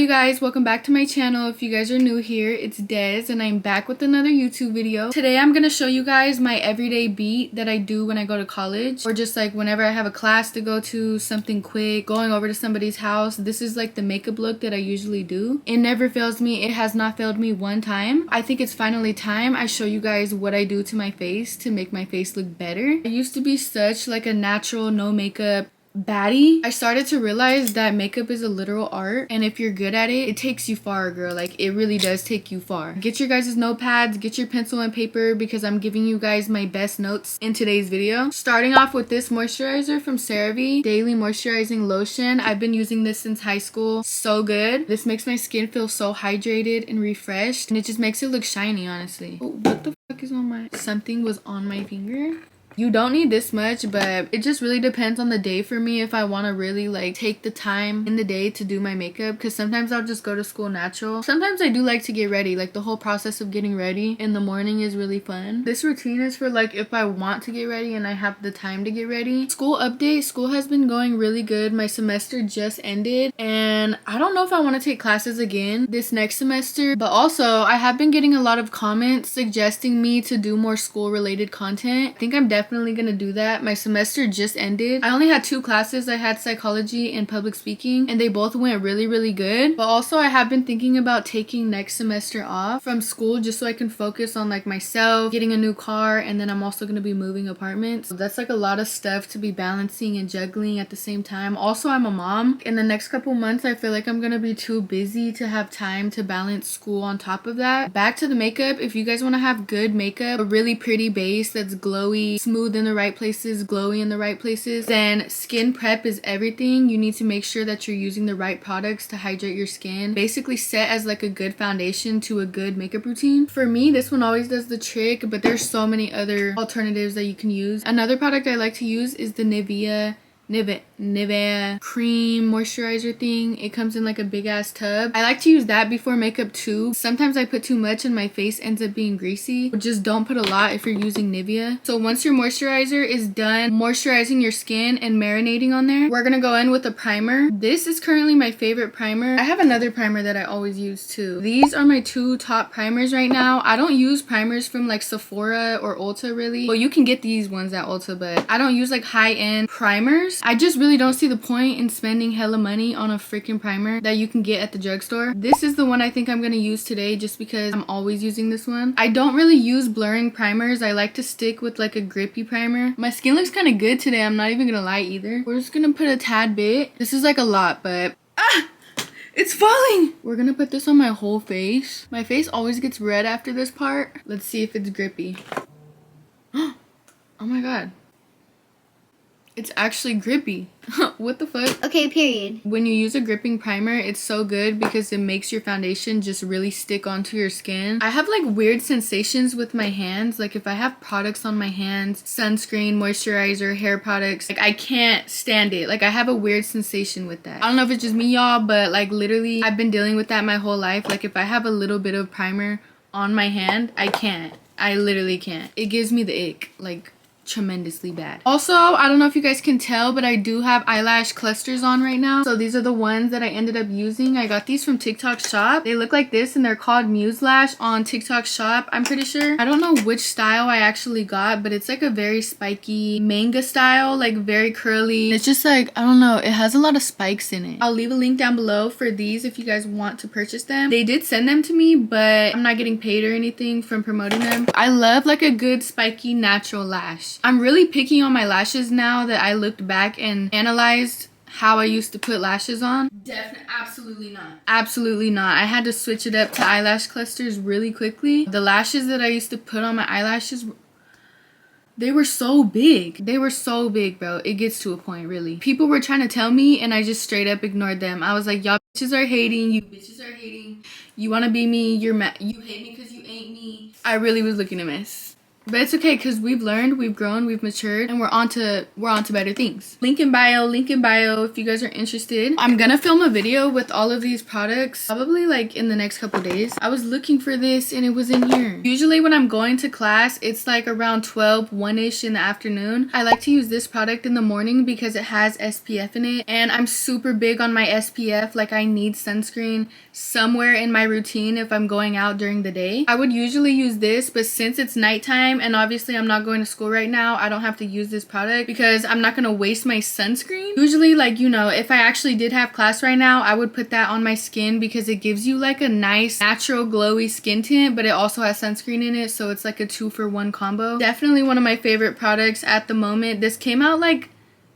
you guys, welcome back to my channel. If you guys are new here, it's Des and I'm back with another YouTube video. Today I'm gonna show you guys my everyday beat that I do when I go to college, or just like whenever I have a class to go to, something quick, going over to somebody's house. This is like the makeup look that I usually do. It never fails me. It has not failed me one time. I think it's finally time I show you guys what I do to my face to make my face look better. I used to be such like a natural, no makeup baddie. I started to realize that makeup is a literal art, and if you're good at it, it takes you far, girl. Like, it really does take you far. Get your guys' notepads, get your pencil and paper, because I'm giving you guys my best notes in today's video. Starting off with this moisturizer from CeraVe Daily Moisturizing Lotion. I've been using this since high school. So good. This makes my skin feel so hydrated and refreshed, and it just makes it look shiny, honestly. Oh, what the fuck is on my... Something was on my finger. You don't need this much, but it just really depends on the day for me if I want to really like take the time in the day to do my makeup, because sometimes I'll just go to school natural. Sometimes I do like to get ready. Like, the whole process of getting ready in the morning is really fun. This routine is for like if I want to get ready and I have the time to get ready. School update. School has been going really good. My semester just ended and I don't know if I want to take classes again this next semester, but also I have been getting a lot of comments suggesting me to do more school related content. I think I'm definitely gonna do that. My semester just ended. I only had 2 classes. I had psychology and public speaking, and they both went really good. But also I have been thinking about taking next semester off from school just so I can focus on like myself, getting a new car, and then I'm also gonna be moving apartments. So that's like a lot of stuff to be balancing and juggling at the same time. Also, I'm a mom. In the next couple months I feel like I'm gonna be too busy to have time to balance school on top of that. Back to the makeup. If you guys want to have good makeup, a really pretty base that's glowy, smooth in the right places, glowy in the right places, then skin prep is everything. You need to make sure that you're using the right products to hydrate your skin. Basically set as like a good foundation to a good makeup routine. For me, this one always does the trick, but there's so many other alternatives that you can use. Another product I like to use is the Nivea cream moisturizer thing. It comes in like a big ass tub. I like to use that before makeup too. Sometimes I put too much and my face ends up being greasy. Just don't put a lot if you're using Nivea. So once your moisturizer is done moisturizing your skin and marinating on there, we're gonna go in with a primer. This is currently my favorite primer. I have another primer that I always use too. These are my 2 top primers right now. I don't use primers from like Sephora or Ulta really. Well, you can get these ones at Ulta, but I don't use like high-end primers. I just really don't see the point in spending hella money on a freaking primer that you can get at the drugstore. This is the one I think I'm gonna use today just because I'm always using this one. I don't really use blurring primers. I like to stick with like a grippy primer. My skin looks kind of good today. I'm not even gonna lie either. We're just gonna put a tad bit. This is like a lot, but it's falling! We're gonna put this on my whole face. My face always gets red after this part. Let's see if it's grippy. Oh my god. It's actually grippy. What the fuck? Okay, period. When you use a gripping primer, it's so good because it makes your foundation just really stick onto your skin. I have like weird sensations with my hands. Like if I have products on my hands, sunscreen, moisturizer, hair products, like I can't stand it. Like I have a weird sensation with that. I don't know if it's just me, y'all, but like literally I've been dealing with that my whole life. Like if I have a little bit of primer on my hand, I can't. I literally can't. It gives me the ick. Like tremendously bad. Also, I don't know if you guys can tell, but I do have eyelash clusters on right now. So these are the ones that I ended up using. I got these from TikTok Shop. They look like this and they're called Muse Lash on TikTok Shop, I'm pretty sure. I don't know which style I actually got, but it's like a very spiky manga style, like very curly. It's just like, I don't know, it has a lot of spikes in it. I'll leave a link down below for these if you guys want to purchase them. They did send them to me, but I'm not getting paid or anything from promoting them. I love like a good spiky natural lash. I'm really picky on my lashes now that I looked back and analyzed how I used to put lashes on. Definitely, absolutely not. Absolutely not. I had to switch it up to eyelash clusters really quickly. The lashes that I used to put on my eyelashes, they were so big. They were so big, bro. It gets to a point, really. People were trying to tell me and I just straight up ignored them. I was like, y'all bitches are hating. You bitches are hating. You want to be me. You're mad. You hate me because you ain't me. I really was looking a mess. But it's okay because we've learned, we've grown, we've matured, and we're on to better things. Link in bio if you guys are interested. I'm gonna film a video with all of these products probably like in the next couple days. I was looking for this and it was in here. Usually when I'm going to class, it's like around 12, 1-ish in the afternoon. I like to use this product in the morning because it has SPF in it, and I'm super big on my SPF. Like, I need sunscreen somewhere in my routine if I'm going out during the day. I would usually use this, but since it's nighttime and obviously I'm not going to school right now, I don't have to use this product because I'm not going to waste my sunscreen. Usually, like, you know, if I actually did have class right now, I would put that on my skin because it gives you like a nice natural glowy skin tint, but it also has sunscreen in it, so it's like a 2-for-1 combo. Definitely one of my favorite products at the moment. This came out like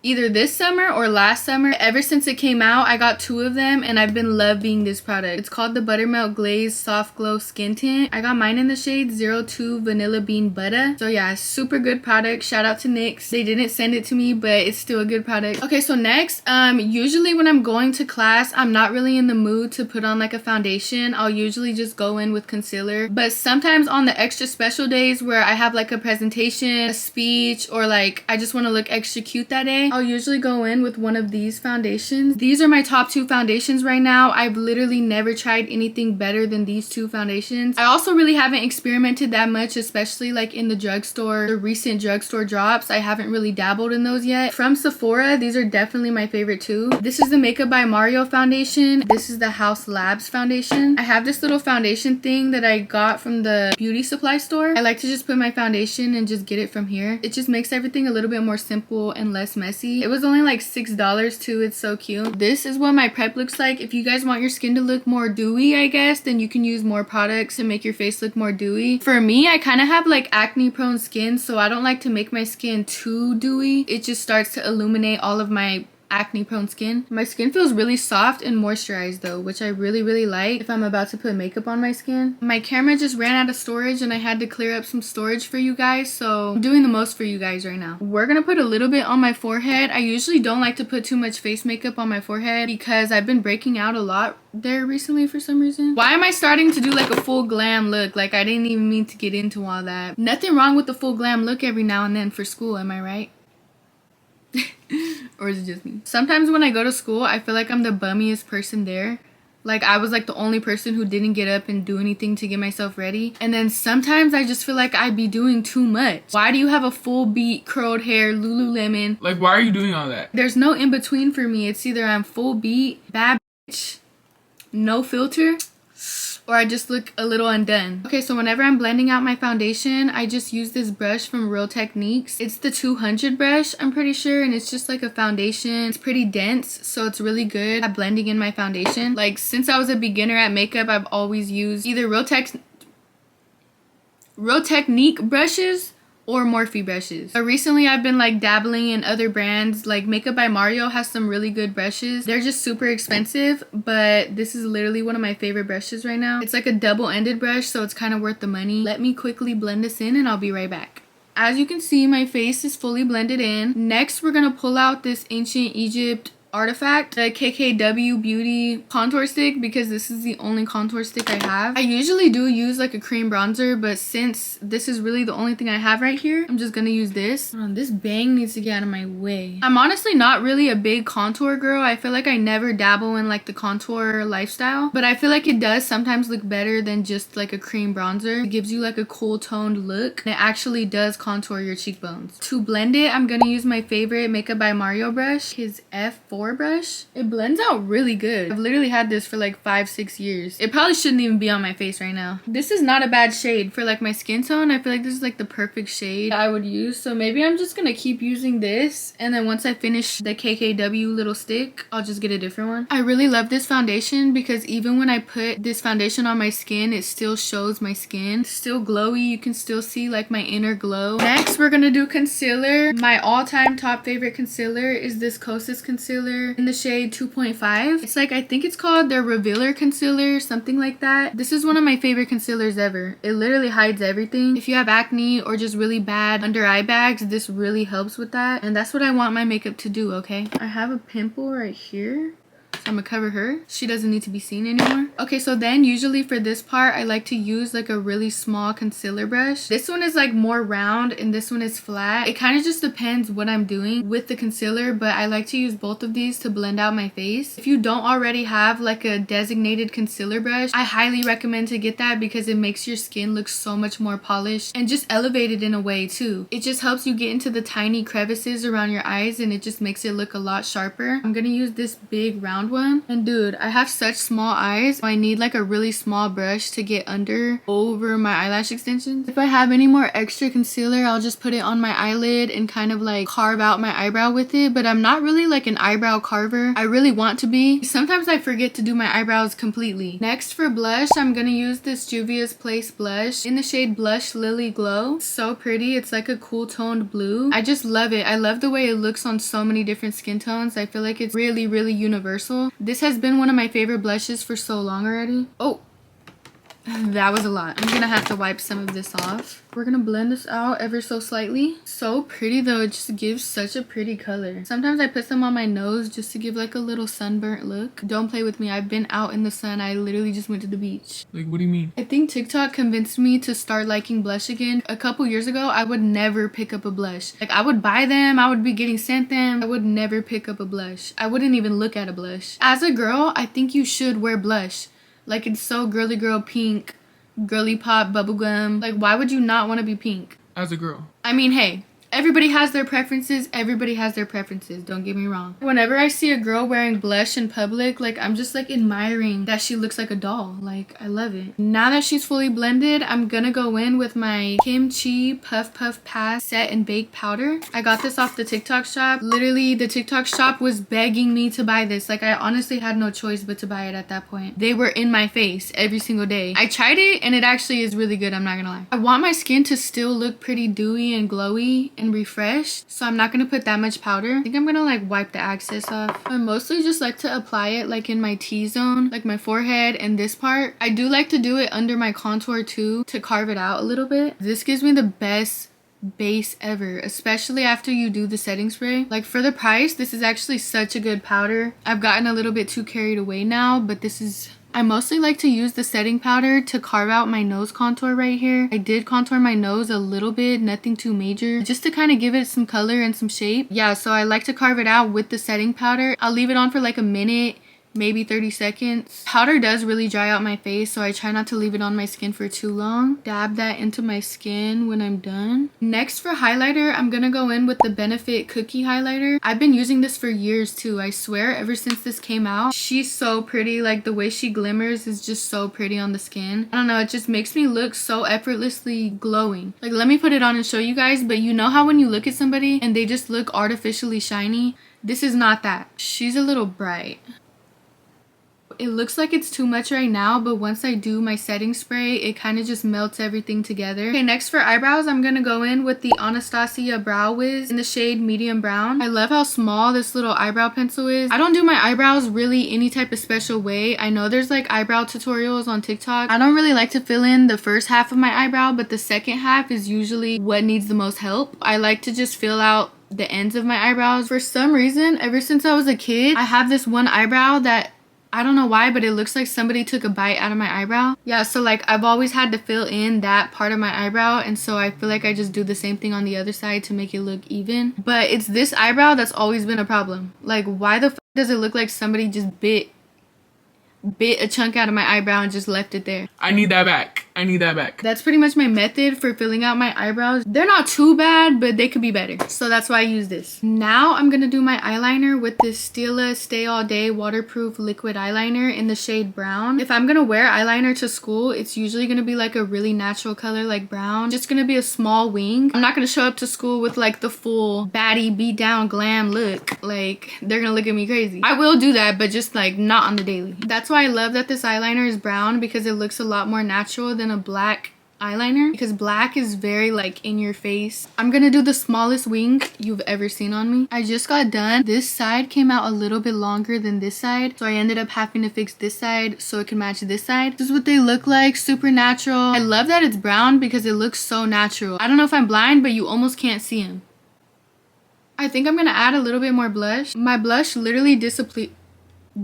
either this summer or last summer. Ever since it came out, I got 2 of them and I've been loving this product. It's called the Buttermelt Glaze Soft Glow Skin Tint. I got mine in the shade 02 Vanilla Bean Butter. So yeah, super good product. Shout out to NYX. They didn't send it to me, but it's still a good product. Okay, so next, usually when I'm going to class, I'm not really in the mood to put on like a foundation. I'll usually just go in with concealer. But sometimes on the extra special days where I have like a presentation, a speech, or like I just want to look extra cute that day, I'll usually go in with one of these foundations. These are my top 2 foundations right now. I've literally never tried anything better than these 2 foundations. I also really haven't experimented that much, especially like in the drugstore, the recent drugstore drops. I haven't really dabbled in those yet. From Sephora, these are definitely my favorite too. This is the Makeup by Mario foundation. This is the House Labs foundation. I have this little foundation thing that I got from the beauty supply store. I like to just put my foundation and just get it from here. It just makes everything a little bit more simple and less messy. It was only like $6 too. It's so cute. This is what my prep looks like. If you guys want your skin to look more dewy, I guess, then you can use more products to make your face look more dewy. For me, I kind of have like acne prone skin, so I don't like to make my skin too dewy. It just starts to illuminate all of my acne prone skin. My skin feels really soft and moisturized though, which I really like if I'm about to put makeup on my skin. My camera just ran out of storage and I had to clear up some storage for you guys, so I'm doing the most for you guys right now. We're gonna put a little bit on my forehead. I usually don't like to put too much face makeup on my forehead because I've been breaking out a lot there recently for some reason. Why am I starting to do like a full glam look? Like, I didn't even mean to get into all that. Nothing wrong with the full glam look every now and then for school, am I right? Or is it just me? Sometimes when I go to school, I feel like I'm the bummiest person there. Like, I was like the only person who didn't get up and do anything to get myself ready. And then sometimes I just feel like I'd be doing too much. Why do you have a full beat, curled hair, Lululemon? Like, why are you doing all that? There's no in between for me. It's either I'm full beat, bad bitch, no filter, or I just look a little undone. Okay, so whenever I'm blending out my foundation, I just use this brush from Real Techniques. It's the 200 brush, I'm pretty sure, and it's just like a foundation. It's pretty dense, so it's really good at blending in my foundation. Like, since I was a beginner at makeup, I've always used either Real Technique brushes or Morphe brushes. But recently I've been like dabbling in other brands. Like, Makeup by Mario has some really good brushes. They're just super expensive, but this is literally one of my favorite brushes right now. It's like a double-ended brush, so it's kind of worth the money. Let me quickly blend this in and I'll be right back. As you can see, my face is fully blended in. Next, we're gonna pull out this Ancient Egypt Artifact, the KKW Beauty contour stick, because this is the only contour stick I have. I usually do use like a cream bronzer, but since this is really the only thing I have right here, I'm just gonna use this. This bang needs to get out of my way. I'm honestly not really a big contour girl. I feel like I never dabble in like the contour lifestyle, but I feel like it does sometimes look better than just like a cream bronzer. It gives you like a cool toned look, and it actually does contour your cheekbones. To blend it, I'm gonna use my favorite Makeup by Mario brush, his F4 brush. It blends out really good. I've literally had this for like 5-6 years. It probably shouldn't even be on my face right now. This is not a bad shade for like my skin tone. I feel like this is like the perfect shade I would use, so maybe I'm just gonna keep using this, and then once I finish the KKW little stick, I'll just get a different one. I really love this foundation because even when I put this foundation on my skin, it still shows my skin. It's still glowy. You can still see like my inner glow. Next, we're gonna do concealer. My all-time top favorite concealer is this Kosas concealer in the shade 2.5. It's like, I think it's called their Revealer concealer, something like that. This is one of my favorite concealers ever. It literally hides everything. If you have acne or just really bad under eye bags, this really helps with that, and that's what I want my makeup to do. Okay, I have a pimple right here, so I'm gonna cover her. She doesn't need to be seen anymore. Okay, so then usually for this part, I like to use like a really small concealer brush. This one is like more round and this one is flat. It kind of just depends what I'm doing with the concealer, but I like to use both of these to blend out my face. If you don't already have like a designated concealer brush, I highly recommend to get that because it makes your skin look so much more polished and just elevated in a way too. It just helps you get into the tiny crevices around your eyes and it just makes it look a lot sharper. I'm gonna use this big round one, and dude, I have such small eyes, so I need like a really small brush to get under over my eyelash extensions. If I have any more extra concealer, I'll just put it on my eyelid and kind of like carve out my eyebrow with it, but I'm not really like an eyebrow carver. I really want to be. Sometimes I forget to do my eyebrows completely. Next for blush, I'm gonna use this Juvia's Place blush in the shade Blush Lily Glow. So pretty. It's like a cool toned blue. I just love it. I love the way it looks on so many different skin tones. I feel like it's really, really universal. This has been one of my favorite blushes for so long already. Oh, that was a lot. I'm gonna have to wipe some of this off. We're gonna blend this out ever so slightly. So pretty though, it just gives such a pretty color. Sometimes I put some on my nose just to give like a little sunburnt look. Don't play with me, I've been out in the sun. I literally just went to the beach. Like, what do you mean? I think TikTok convinced me to start liking blush again. A couple years ago, I would never pick up a blush. Like, I would buy them, I would be getting sent them. I would never pick up a blush. I wouldn't even look at a blush. As a girl, I think you should wear blush. Like, it's so girly girl pink, girly pop, bubblegum. Like, why would you not want to be pink? As a girl. I mean, hey, everybody has their preferences. Everybody has their preferences. Don't get me wrong. Whenever I see a girl wearing blush in public, like, I'm just like admiring that she looks like a doll. Like, I love it. Now that she's fully blended, I'm gonna go in with my Kimchi Puff Puff Pass Set and Bake Powder. I got this off the TikTok shop. Literally, the TikTok shop was begging me to buy this. Like, I honestly had no choice but to buy it at that point. They were in my face every single day. I tried it and it actually is really good. I'm not gonna lie. I want my skin to still look pretty dewy and glowy and refreshed, so I'm not gonna put that much powder. I think I'm gonna like wipe the excess off. I mostly just like to apply it like in my T-zone, like my forehead and this part. I do like to do it under my contour too to carve it out a little bit. This gives me the best base ever, especially after you do the setting spray. Like, for the price, this is actually such a good powder. I've gotten a little bit too carried away now, but this is... I mostly like to use the setting powder to carve out my nose contour right here. I did contour my nose a little bit, nothing too major, just to kind of give it some color and some shape. Yeah, so I like to carve it out with the setting powder. I'll leave it on for like a minute, maybe 30 seconds. Powder does really dry out my face, so I try not to leave it on my skin for too long. Dab that into my skin when I'm done. Next for highlighter, I'm gonna go in with the Benefit Cookie Highlighter. I've been using this for years too, I swear, ever since this came out. She's so pretty. Like, the way she glimmers is just so pretty on the skin. I don't know, it just makes me look so effortlessly glowing. Like, let me put it on and show you guys, but you know how when you look at somebody and they just look artificially shiny? This is not that. She's a little bright. It looks like it's too much right now, but once I do my setting spray, it kind of just melts everything together. Okay, next for eyebrows, I'm gonna go in with the Anastasia Brow Wiz in the shade Medium Brown. I love how small this little eyebrow pencil is. I don't do my eyebrows really any type of special way. I know there's like eyebrow tutorials on TikTok. I don't really like to fill in the first half of my eyebrow, but the second half is usually what needs the most help. I like to just fill out the ends of my eyebrows. For some reason, ever since I was a kid, I have this one eyebrow that I don't know why, but it looks like somebody took a bite out of my eyebrow. Yeah, so like I've always had to fill in that part of my eyebrow, and so I feel like I just do the same thing on the other side to make it look even. But it's this eyebrow that's always been a problem. Like, why the f does it look like somebody just bit a chunk out of my eyebrow and just left it there? I need that back. I need that back. That's pretty much my method for filling out my eyebrows. They're not too bad, but they could be better. So that's why I use this. Now I'm gonna do my eyeliner with this Stila Stay All Day Waterproof Liquid Eyeliner in the shade Brown. If I'm gonna wear eyeliner to school, it's usually gonna be like a really natural color like brown. Just gonna be a small wing. I'm not gonna show up to school with like the full baddie beat down glam look. Like, they're gonna look at me crazy. I will do that, but just like not on the daily. That's why I love that this eyeliner is brown, because it looks a lot more natural than a black eyeliner, because black is very like in your face. I'm gonna do the smallest wing you've ever seen on me. I just got done. This side came out a little bit longer than this side, so I ended up having to fix this side so it can match this side. This is what they look like, super natural. I love that it's brown because it looks so natural. I don't know if I'm blind, but you almost can't see them. I think I'm gonna add a little bit more blush. My blush literally disappeared.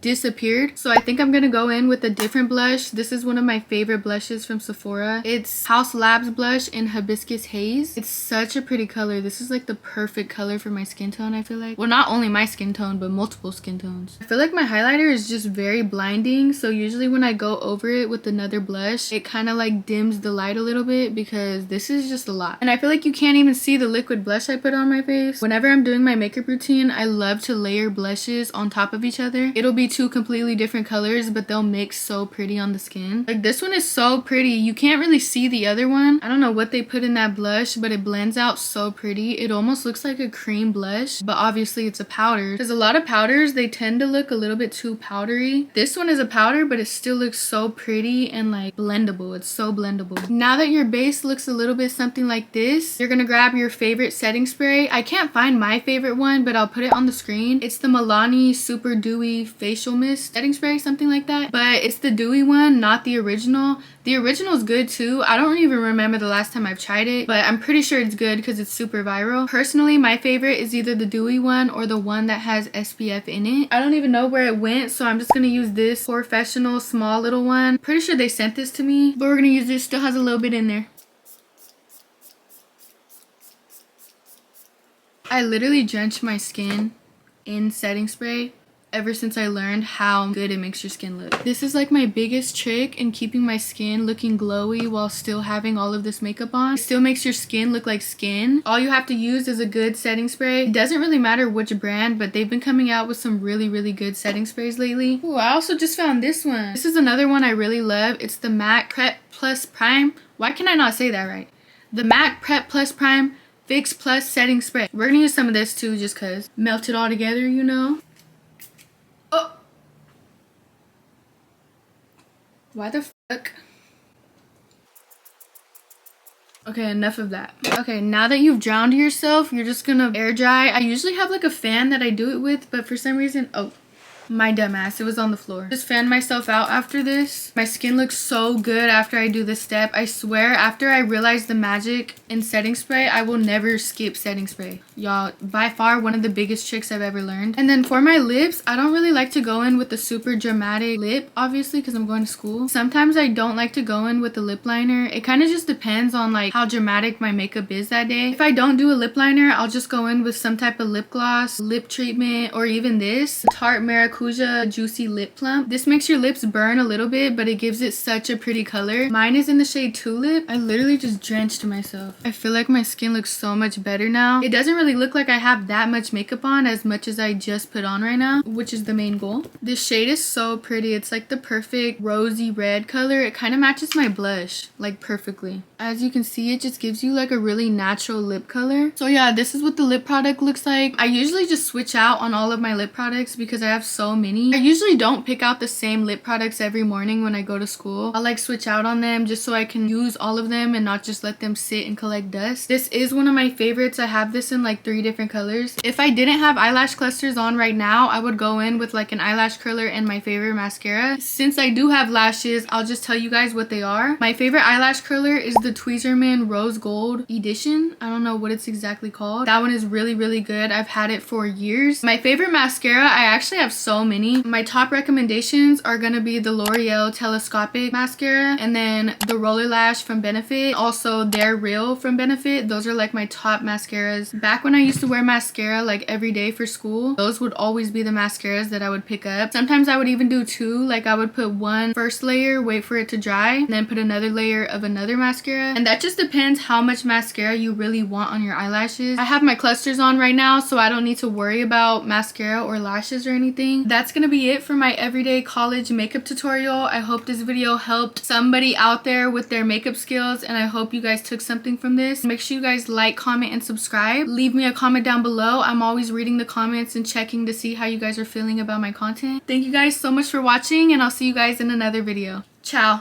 disappeared. So I think I'm gonna go in with a different blush. This is one of my favorite blushes from Sephora. It's House Labs blush in Hibiscus Haze. It's such a pretty color. This is like the perfect color for my skin tone, I feel like. Well, not only my skin tone, but multiple skin tones. I feel like my highlighter is just very blinding, so usually when I go over it with another blush, it kind of like dims the light a little bit because this is just a lot. And I feel like you can't even see the liquid blush I put on my face. Whenever I'm doing my makeup routine, I love to layer blushes on top of each other. It'll be two completely different colors, but they'll mix so pretty on the skin. Like this one is so pretty. You can't really see the other one. I don't know what they put in that blush, but it blends out so pretty. It almost looks like a cream blush, but obviously it's a powder. Because a lot of powders, they tend to look a little bit too powdery. This one is a powder, but it still looks so pretty and like blendable. It's so blendable. Now that your base looks a little bit something like this, you're gonna grab your favorite setting spray. I can't find my favorite one, but I'll put it on the screen. It's the Milani Super Dewy Facial Mist setting spray, something like that. But it's the dewy one, not the original. The original is good too. I don't even remember the last time I've tried it, but I'm pretty sure it's good because it's super viral. Personally, my favorite is either the dewy one or the one that has SPF in it. I don't even know where it went, so I'm just gonna use this professional small little one. Pretty sure they sent this to me, but we're gonna use this. Still has a little bit in there. I literally drench my skin in setting spray ever since I learned how good it makes your skin look. This is like my biggest trick in keeping my skin looking glowy while still having all of this makeup on. It still makes your skin look like skin. All you have to use is a good setting spray. It doesn't really matter which brand, but they've been coming out with some really good setting sprays lately. Ooh, I also just found this one. This is another one I really love. It's the MAC Prep Plus Prime. Why can I not say that right? The MAC Prep Plus Prime Fix Plus Setting Spray. We're gonna use some of this too just cause. Melt it all together, you know? Oh! Why the fuck? Okay, enough of that. Okay, now that you've drowned yourself, you're just gonna air dry. I usually have like a fan that I do it with, but for some reason, oh. My dumbass, it was on the floor. Just fanned myself out after this. My skin looks so good after I do this step. I swear, after I realized the magic in setting spray, I will never skip setting spray. Y'all, by far one of the biggest tricks I've ever learned. And then for my lips, I don't really like to go in with a super dramatic lip, obviously, because I'm going to school. Sometimes I don't like to go in with a lip liner. It kind of just depends on like how dramatic my makeup is that day. If I don't do a lip liner, I'll just go in with some type of lip gloss, lip treatment, or even this Tarte Maracuja Juicy Lip Plump. This makes your lips burn a little bit, but it gives it such a pretty color. Mine is in the shade Tulip. I literally just drenched myself. I feel like my skin looks so much better now. It doesn't really look like I have that much makeup on as much as I just put on right now, which is the main goal. This shade is so pretty. It's like the perfect rosy red color. It kind of matches my blush like perfectly. As you can see, it just gives you like a really natural lip color. So yeah, this is what the lip product looks like. I usually just switch out on all of my lip products because I have so many. I usually don't pick out the same lip products every morning when I go to school. I'll like switch out on them just so I can use all of them and not just let them sit and collect dust. This is one of my favorites. I have this in like 3 different colors. If I didn't have eyelash clusters on right now, I would go in with like an eyelash curler and my favorite mascara. Since I do have lashes, I'll just tell you guys what they are. My favorite eyelash curler is the Tweezerman Rose Gold Edition. I don't know what it's exactly called. That one is really good. I've had it for years. My favorite mascara, I actually have so many. My top recommendations are gonna be the L'Oreal Telescopic Mascara and then the Roller Lash from Benefit. Also, They're Real from Benefit. Those are like my top mascaras. Back when I used to wear mascara like every day for school, those would always be the mascaras that I would pick up. Sometimes I would even do 2. Like I would put one first layer, wait for it to dry, and then put another layer of another mascara. And that just depends how much mascara you really want on your eyelashes. I have my clusters on right now, so I don't need to worry about mascara or lashes or anything. That's gonna be it for my everyday college makeup tutorial. I hope this video helped somebody out there with their makeup skills, and I hope you guys took something from this. Make sure you guys like, comment, and subscribe. Leave me a comment down below. I'm always reading the comments and checking to see how you guys are feeling about my content. Thank you guys so much for watching, and I'll see you guys in another video. Ciao.